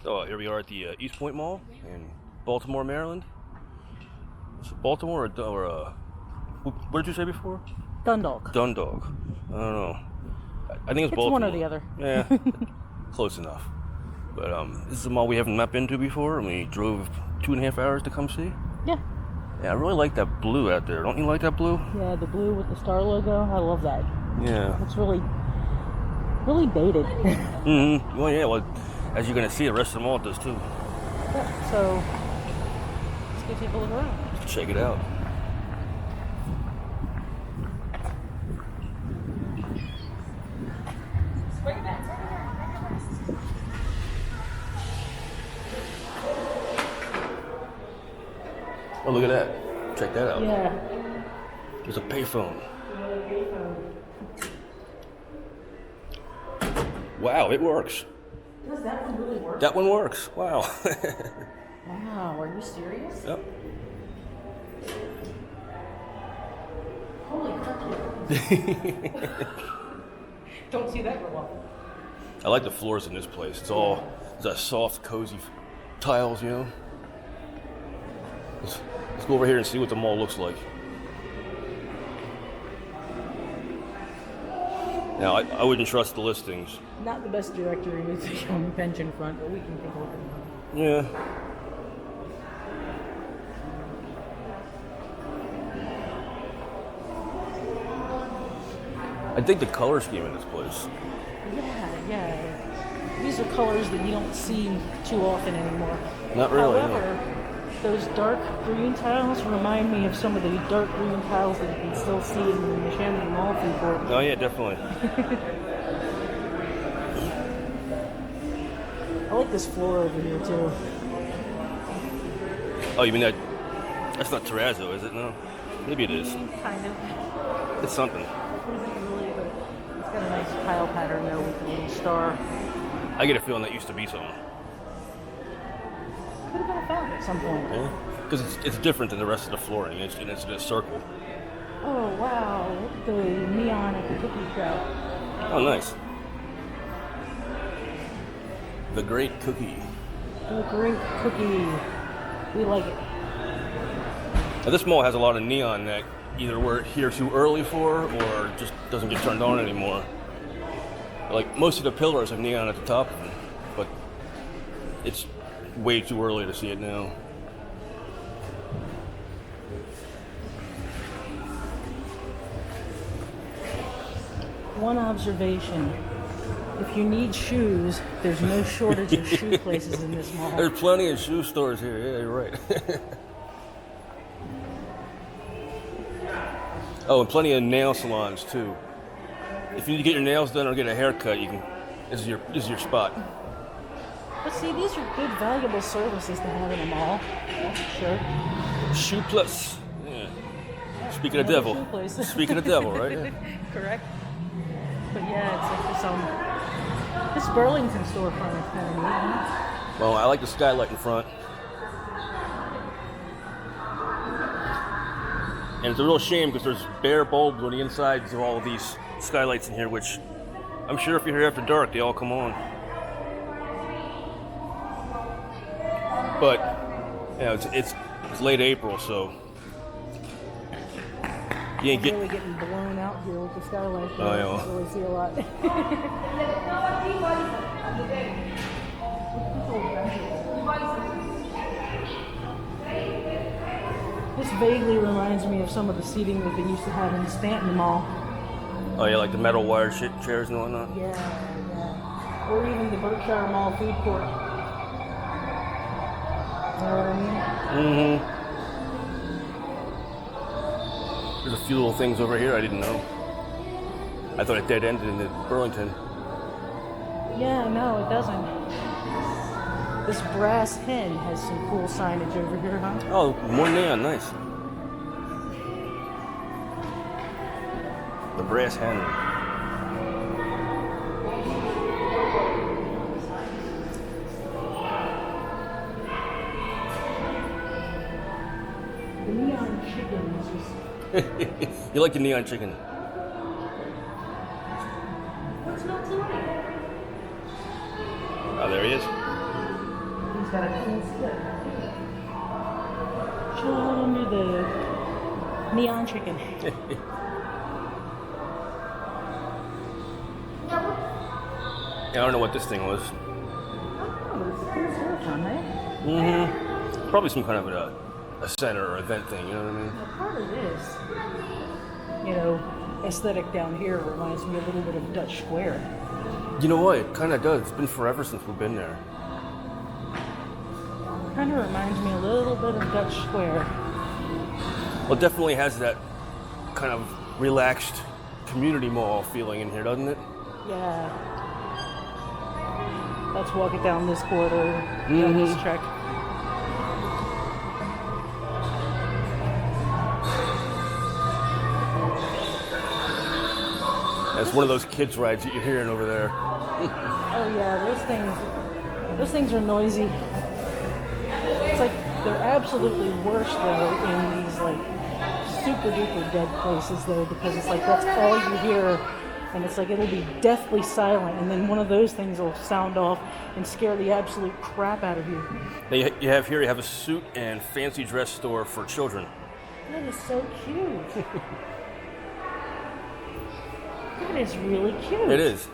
Oh, here we are at the Eastpoint Mall in Baltimore, Maryland. Is it Baltimore or what did you say before? Dundalk. Dundalk. I don't know. I think it's Baltimore. One or the other. Yeah, close enough. But this is a mall we haven't not been to before, and we drove 2.5 hours to come see. Yeah. Yeah, I really like that blue out there. Don't you like that blue? Yeah, the blue with the star logo. I love that. Yeah. It's really dated. Mm-hmm. Well, yeah. Well, as you're gonna see, the rest of the mall does too. Yeah, so let's go take a look around. Let's check it out. Oh, look at that. Check that out. Yeah. There's a payphone. Wow, it works. Does that one really work? That one works. Wow. Wow, are you serious? Yep. Holy crap. Don't see that go up. I like the floors in this place. It's that soft, cozy tiles, you know. Let's go over here and see what the mall looks like. Now, I wouldn't trust the listings. Not the best directory with the convention front, but we can take a look at it. Yeah. I think the color scheme in this place. Yeah. These are colors that you don't see too often anymore. Not really. However, those dark green tiles remind me of some of the dark green tiles that you can still see in the Chamonix Mall food court. Oh yeah, definitely. I like this floor over here too. Oh, you mean that? That's not terrazzo, is it? No. Maybe it is. Kind of. It's something. It isn't really, but it's got a nice tile pattern there with the little star. I get a feeling that used to be something. Could have been found at some point. Yeah. Because it's different than the rest of the flooring. It's in a circle. Oh wow! Look at the neon at the cookie shop. Oh, nice. The Great Cookie. The Great Cookie. We like it. Now, this mall has a lot of neon that either we're here too early for or just doesn't get turned on anymore. Like, most of the pillars have neon at the top of them, but it's way too early to see it now. One observation. If you need shoes, there's no shortage of shoe places in this mall. There's plenty of shoe stores here. Yeah, you're right. Oh, and plenty of nail salons too. If you need to get your nails done or get a haircut, you can. This is your spot. But see, these are good, valuable services to have in a mall. That's for sure. Shoe Plus. Yeah. Speaking of devil. Speaking of devil, right? Yeah. Correct. But yeah, it's like this Burlington storefront is kind of neat. Huh? Well, I like the skylight in front. And it's a real shame because there's bare bulbs on the insides of all of these skylights in here, which I'm sure if you're here after dark, they all come on. But, yeah, it's late April, so you ain't really getting blown out here with the skylight. Oh, yeah. I don't really see a lot. This vaguely reminds me of some of the seating that they used to have in Stanton Mall. Oh yeah, like the metal wire chairs and whatnot? Yeah. Or even the Berkshire Mall food court. You know what I mean? Mm-hmm. There's a few little things over here I didn't know. I thought it dead ended in Burlington. Yeah, no, it doesn't. This brass hen has some cool signage over here, huh? Oh, more neon, nice. The brass hen. The neon chicken is just... You like the neon chicken? What's not tonight? Oh, there he is. He's got a cool stick. Show him the neon chicken. I don't know what this thing was. Oh, it's a cool silicone, right? Mm-hmm. Probably some kind of a center or event thing, you know what I mean? Well, part of this, you know, aesthetic down here reminds me a little bit of Dutch Square. You know what? It kind of does. It's been forever since we've been there. Kind of reminds me a little bit of Dutch Square. Well, it definitely has that kind of relaxed community mall feeling in here, doesn't it? Yeah. Let's walk it down this corridor, down this track. That's one of those kids' rides that you're hearing over there. Oh yeah, those things are noisy. It's like they're absolutely worse though in these like super duper dead places though, because it's like that's all you hear, and it's like it'll be deathly silent, and then one of those things will sound off and scare the absolute crap out of you. You have a suit and fancy dress store for children. That is so cute. That is really cute. It is.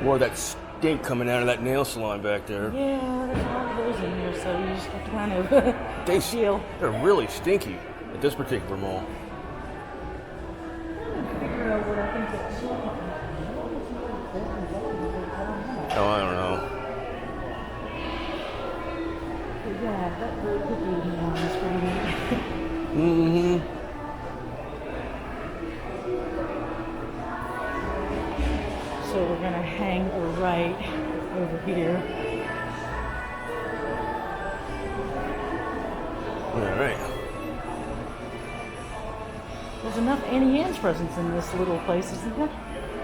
More of that stink coming out of that nail salon back there. Yeah, there's a lot of those in here, so you just have to kind of deal. They're really stinky at this particular mall. Figure out what I think that's Oh, I don't know. But yeah, that blue cookie neon is pretty neat. Mm-hmm. So we're gonna hang a right over here. All right. There's enough Annie Ann's presents in this little place, isn't there?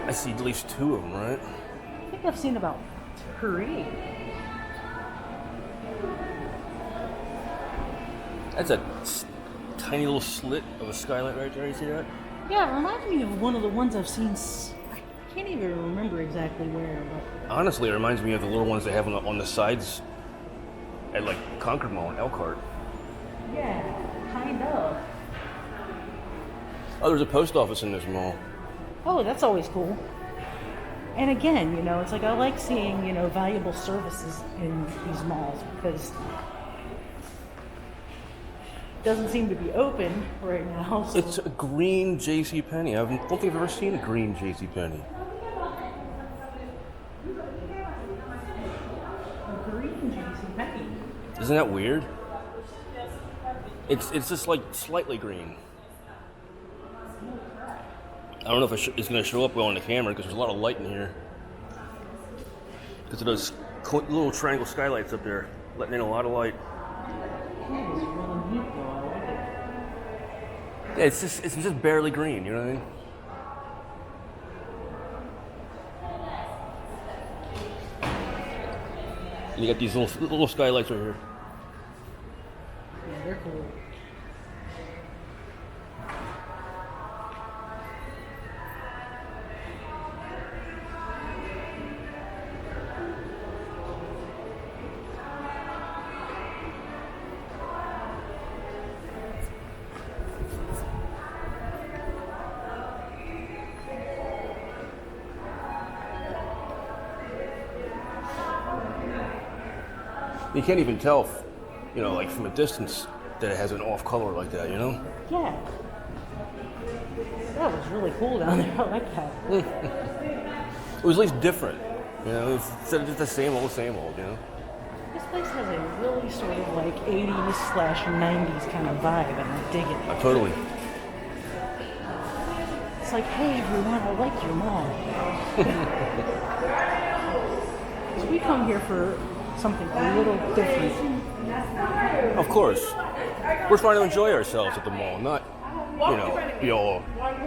I see at least 2 of them, right? I think I've seen about 3. That's a tiny little slit of a skylight right there. You see that? Yeah, it reminds me of one of the ones I've seen. I can't even remember exactly where, but Honestly, it reminds me of the little ones they have on the sides at like Concord Mall and Elkhart. yeah, kind of. Oh, there's a post office in this mall. Oh, that's always cool. And again, you know, it's like I like seeing, you know, valuable services in these malls because it doesn't seem to be open right now. So. It's a green JCPenney. I don't think I've ever seen a green JCPenney. A green JCPenney. Isn't that weird? It's just like slightly green. I don't know if it's going to show up well on the camera because there's a lot of light in here. Because of those little triangle skylights up there, letting in a lot of light. That is really neat though, I like it. Yeah, it's just barely green, you know what I mean? You got these little skylights right here. Yeah, they're cool. You can't even tell, you know, like from a distance that it has an off color like that, you know? Yeah. That was really cool down there. I like that. It was at least different, you know, instead of just the same old, you know? This place has a really sort of like 80s/90s kind of vibe, and I dig it. Totally. It's like, hey everyone, I like your mall. So we come here for something a little different. Of course. We're trying to enjoy ourselves at the mall, not, you know, be all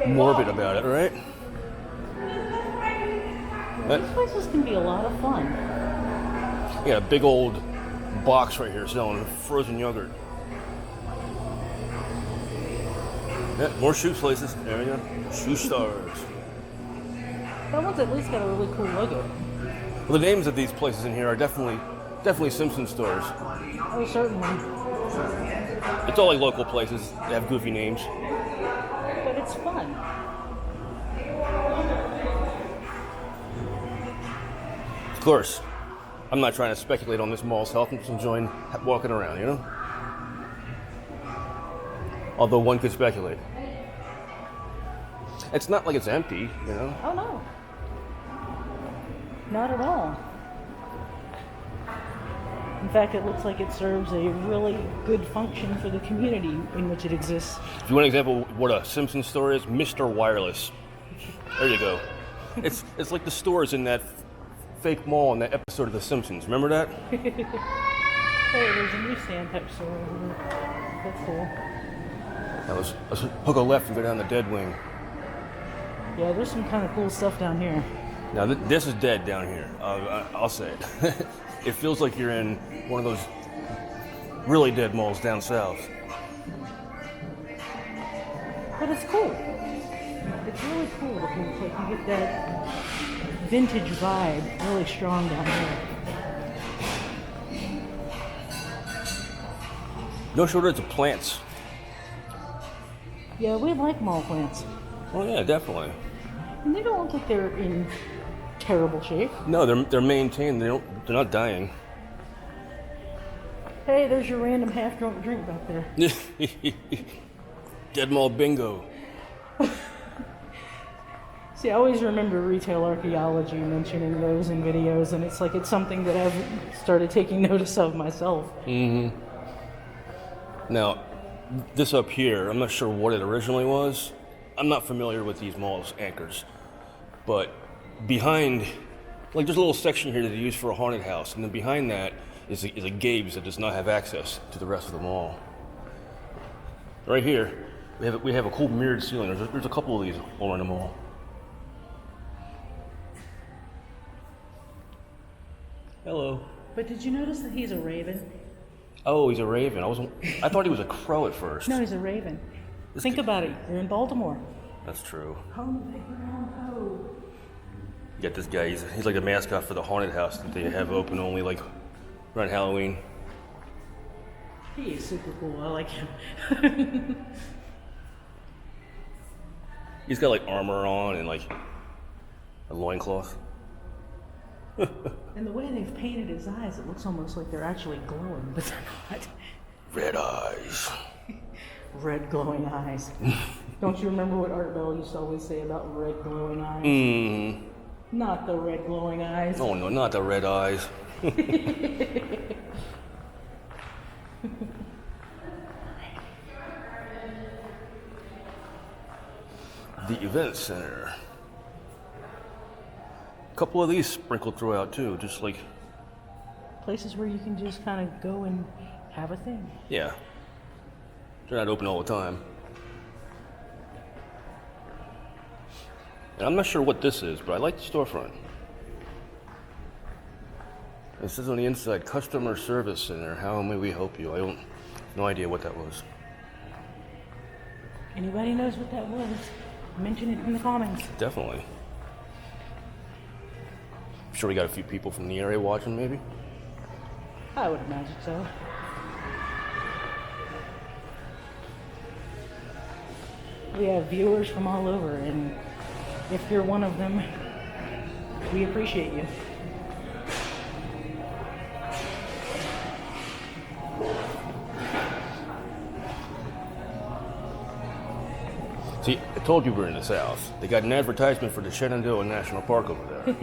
morbid about it, right? These places can be a lot of fun. Yeah, a big old box right here selling frozen yogurt. Yeah, more shoe places. There we go. Shoe stars. That one's at least got a really cool logo. Well, the names of these places in here are definitely Simpson stores. Oh, certainly. It's all like local places. They have goofy names. But it's fun. Of course, I'm not trying to speculate on this mall's health. I'm just enjoying walking around, you know? Although one could speculate. It's not like it's empty, you know? Oh, no. Not at all. In fact, it looks like it serves a really good function for the community in which it exists. If you want an example of what a Simpson store is, Mr. Wireless. There you go. It's like the stores in that fake mall in that episode of The Simpsons. Remember that? Hey, there's a newsstand type store over here. That's cool. Now let's hook a left and go down the dead wing. Yeah, there's some kind of cool stuff down here. Now this is dead down here. I'll say it. It feels like you're in one of those really dead malls down south. But it's cool. It's really cool. It's like you get that vintage vibe really strong down here. No shortage of plants. Yeah, we like mall plants. Oh yeah, definitely. And they don't look like they're in terrible shape. No, they're maintained. They're not dying. Hey, there's your random half-drunk drink back there. Dead mall bingo. See, I always remember retail archaeology mentioning those in videos, and it's like it's something that I've started taking notice of myself. Mm-hmm. Now, this up here, I'm not sure what it originally was. I'm not familiar with these malls anchors, but behind, like there's a little section here that they use for a haunted house, and then behind that is a Gabe's that does not have access to the rest of the mall. Right here, we have a cool mirrored ceiling. There's a couple of these all around the mall. Hello. But did you notice that he's a raven? Oh, he's a raven. I thought he was a crow at first. No, he's a raven. Think about it. You're in Baltimore. That's true. Home of the ground code. You got this guy. He's like the mascot for the haunted house that they have open only like around Halloween. He is super cool. I like him. He's got like armor on and like a loincloth. And the way they've painted his eyes, it looks almost like they're actually glowing, but they're not. Red eyes. Red glowing eyes. Don't you remember what Art Bell used to always say about red glowing eyes? Mm. Not the red glowing eyes. Oh no, not the red eyes. The event center. A couple of these sprinkled throughout too, just like places where you can just kind of go and have a thing. Yeah. They're not open all the time. And I'm not sure what this is, but I like the storefront. It says on the inside, Customer Service Center. How may we help you? I don't, no idea what that was. Anybody knows what that was? Mention it in the comments. Definitely. I'm sure we got a few people from the area watching, maybe? I would imagine so. We have viewers from all over, and if you're one of them, we appreciate you. See, I told you we're in the South. They got an advertisement for the Shenandoah National Park over there.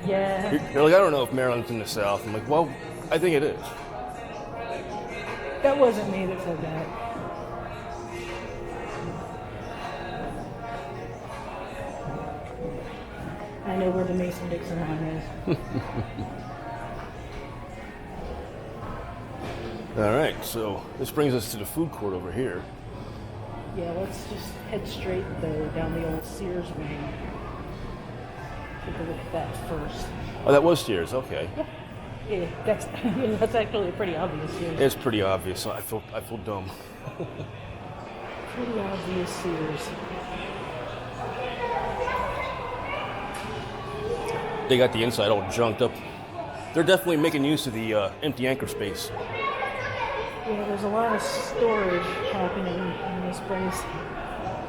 Yeah. You're like, I don't know if Maryland's in the South. I'm like, well, I think it is. That wasn't me that said that. I know where the Mason-Dixon line is. All right, so this brings us to the food court over here. Yeah, let's just head straight though down the old Sears wing. Take a look at that first. Oh, that was Sears. Okay. Yeah, that's that's actually pretty obvious Sears. It's pretty obvious. I feel dumb. Pretty obvious Sears. They got the inside all junked up. They're definitely making use of the empty anchor space. Yeah, there's a lot of storage happening in this place.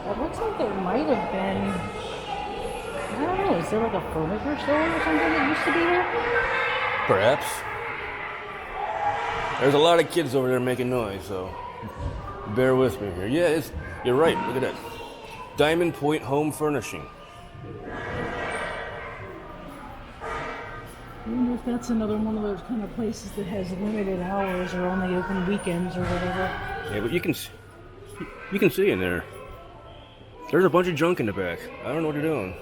It looks like there might have been, I don't know, is there like a furniture store or something that used to be here? Perhaps. There's a lot of kids over there making noise, so bear with me here. Yeah, you're right. Look at that. Diamond Point Home Furnishing. I wonder if that's another one of those kind of places that has limited hours or only open weekends or whatever. Yeah, but you can see in there. There's a bunch of junk in the back. I don't know what they're doing.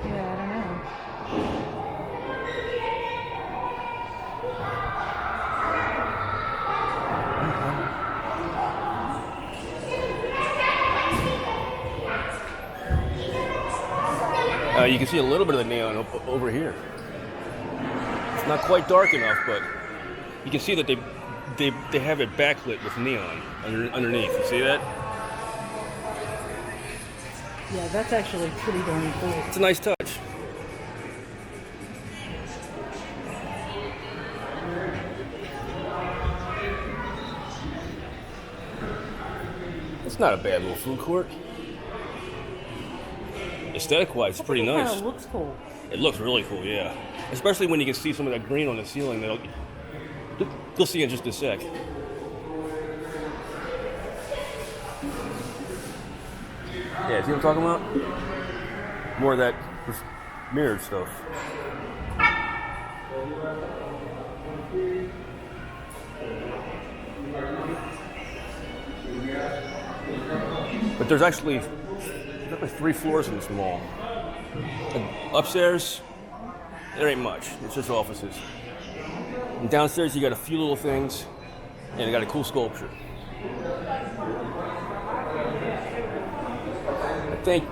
Yeah, I don't know. You can see a little bit of the neon over here. It's not quite dark enough, but you can see that they have it backlit with neon underneath. You see that? Yeah, that's actually pretty darn cool. It's a nice touch. It's not a bad little food court. Aesthetic-wise, it's pretty nice. It kind of looks cool. It looks really cool, yeah. Especially when you can see some of that green on the ceiling. You'll see in just a sec. Yeah, see what I'm talking about? More of that mirrored stuff. But there's actually 3 floors in this mall. And upstairs, there ain't much. It's just offices. And downstairs, you got a few little things, and you got a cool sculpture. I think,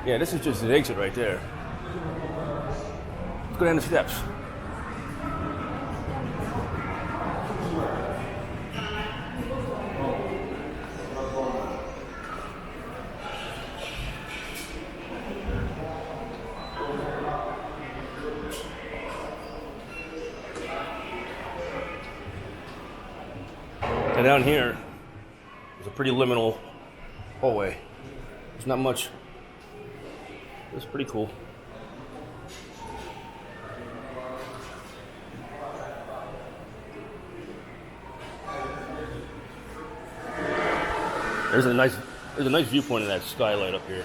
yeah, this is just an exit right there. Let's go down the steps. And down here, there's a pretty liminal hallway. There's not much. It's pretty cool. There's a nice viewpoint of that skylight up here.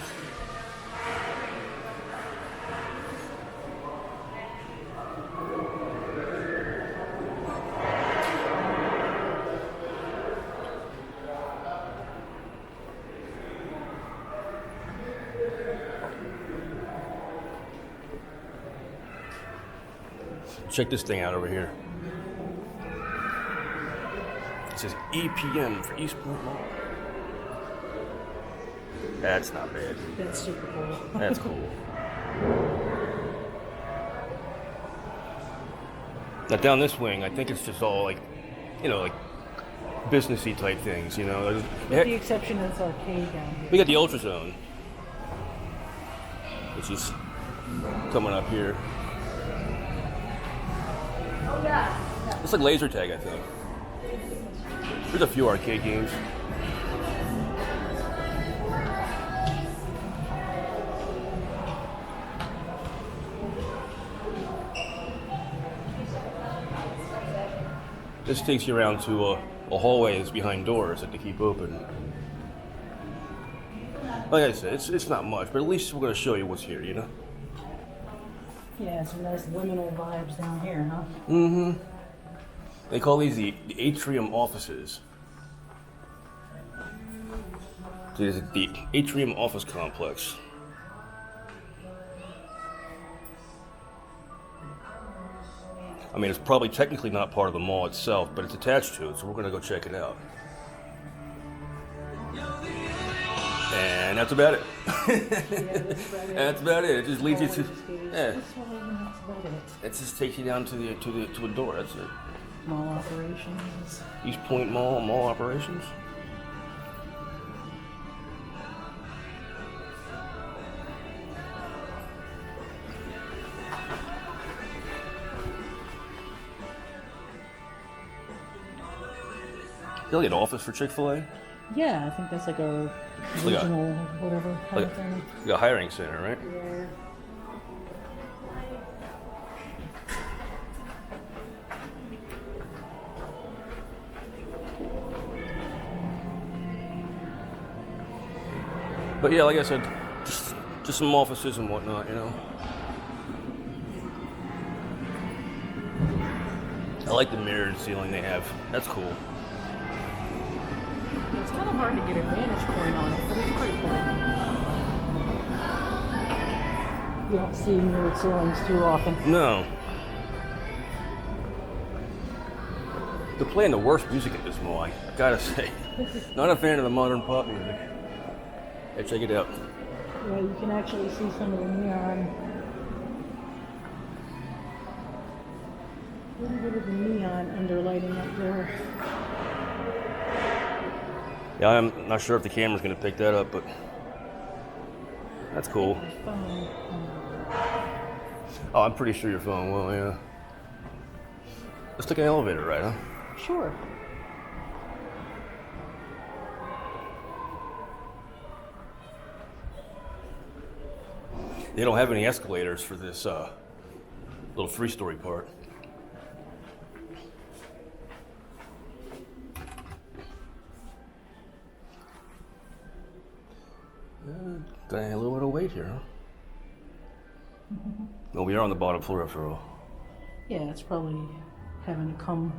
Check this thing out over here. It says EPM for Eastpoint Mall. That's not bad. That's super cool. That's cool. Now down this wing, I think it's just all like businessy type things, With the exception of this arcade down here. We got the Ultrazone, which is coming up here. It's like laser tag, I think. There's a few arcade games. This takes you around to a hallway that's behind doors that they keep open. Like I said, it's not much, but at least we're going to show you what's here, Yeah, some nice liminal vibes down here, huh? Mm-hmm. They call these the atrium offices. This is the atrium office complex. I mean, it's probably technically not part of the mall itself, but it's attached to it, so we're going to go check it out. And that's about it. That's about it. It just leads you to, yeah. It just takes you down to a door. That's it. Mall operations. Eastpoint Mall operations. like an office for Chick-fil-A? Yeah, I think that's like a like a- regional, whatever kind of thing. Like a hiring center, right? Yeah. But yeah, like I said, just some offices and whatnot, you know. I like the mirrored ceiling they have. That's cool. It's kind of hard to get a vantage point on it, but it's pretty cool. You don't see mirrored ceilings too often. No. They're playing the worst music at this mall, I gotta say. Not a fan of the modern pop music. Hey, check it out. Yeah, you can actually see some of the neon. A little bit of the neon underlighting up there. Yeah, I'm not sure if the camera's gonna pick that up, but that's cool. Oh, I'm pretty sure your phone will, yeah. Let's take an elevator ride, huh? Sure. They don't have any escalators for this little 3-story part. Got a little bit of weight here, huh? Well, we are on the bottom floor after all. Yeah, it's probably having to come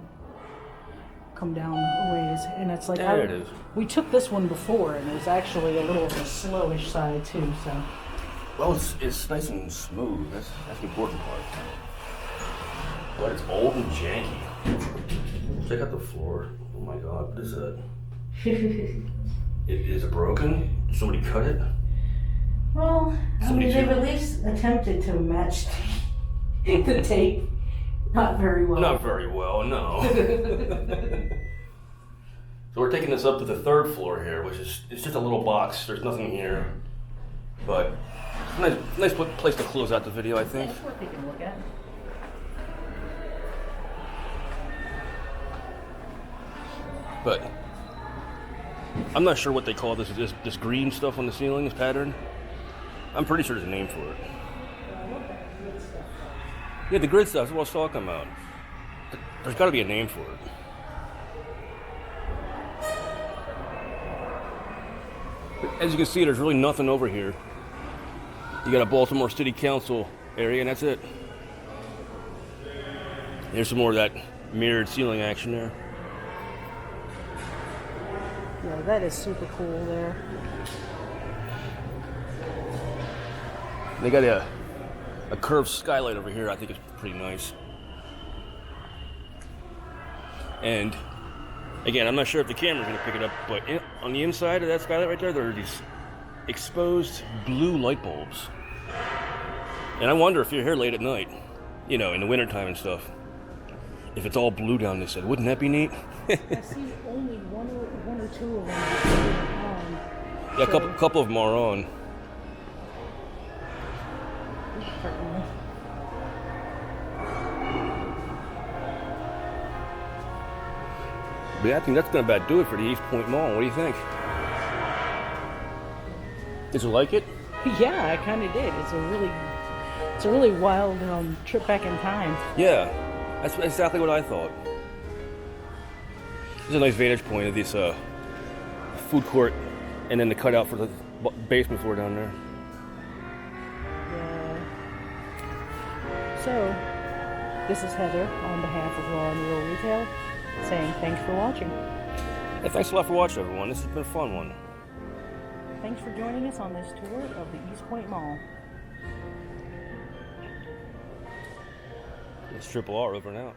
down a ways, and it's like There it is. We took this one before, and it was actually a little on the slowish side too. So. Well, it's nice and smooth. That's the important part. But it's old and janky. Check out the floor. Oh my God, what is that? Is it broken? Did somebody cut it? Well, I Somebody mean, they've took- at least attempted to match the tape. Not very well. Not very well, no. So we're taking this up to the 3rd floor here, which is it's just a little box. There's nothing here, but nice place to close out the video, I think. That's worth taking a look at. But I'm not sure what they call this green stuff on the ceiling, this pattern. I'm pretty sure there's a name for it. Yeah, the grid stuff is what I was talking about. There's got to be a name for it. But as you can see, there's really nothing over here. You got a Baltimore City Council area, and that's it. There's some more of that mirrored ceiling action there. Yeah, that is super cool there. They got a curved skylight over here. I think it's pretty nice. And again, I'm not sure if the camera's gonna pick it up, but on the inside of that skylight right there are these exposed blue light bulbs. And I wonder if you're here late at night, you know, in the wintertime and stuff, if it's all blue down this side. Wouldn't that be neat? I see only one or two of them on. Yeah, a couple of them are on. But yeah, I think that's gonna about do it for the Eastpoint Mall. What do you think? Did you like it? Yeah, I kind of did. It's a really wild trip back in time. Yeah, that's exactly what I thought. This is a nice vantage point of this food court, and then the cutout for the basement floor down there. Yeah. So, this is Heather on behalf of Raw and Real Retail, saying thanks for watching. Hey, thanks a lot for watching, everyone. This has been a fun one. Thanks for joining us on this tour of the Eastpoint Mall. It's Triple R over and out.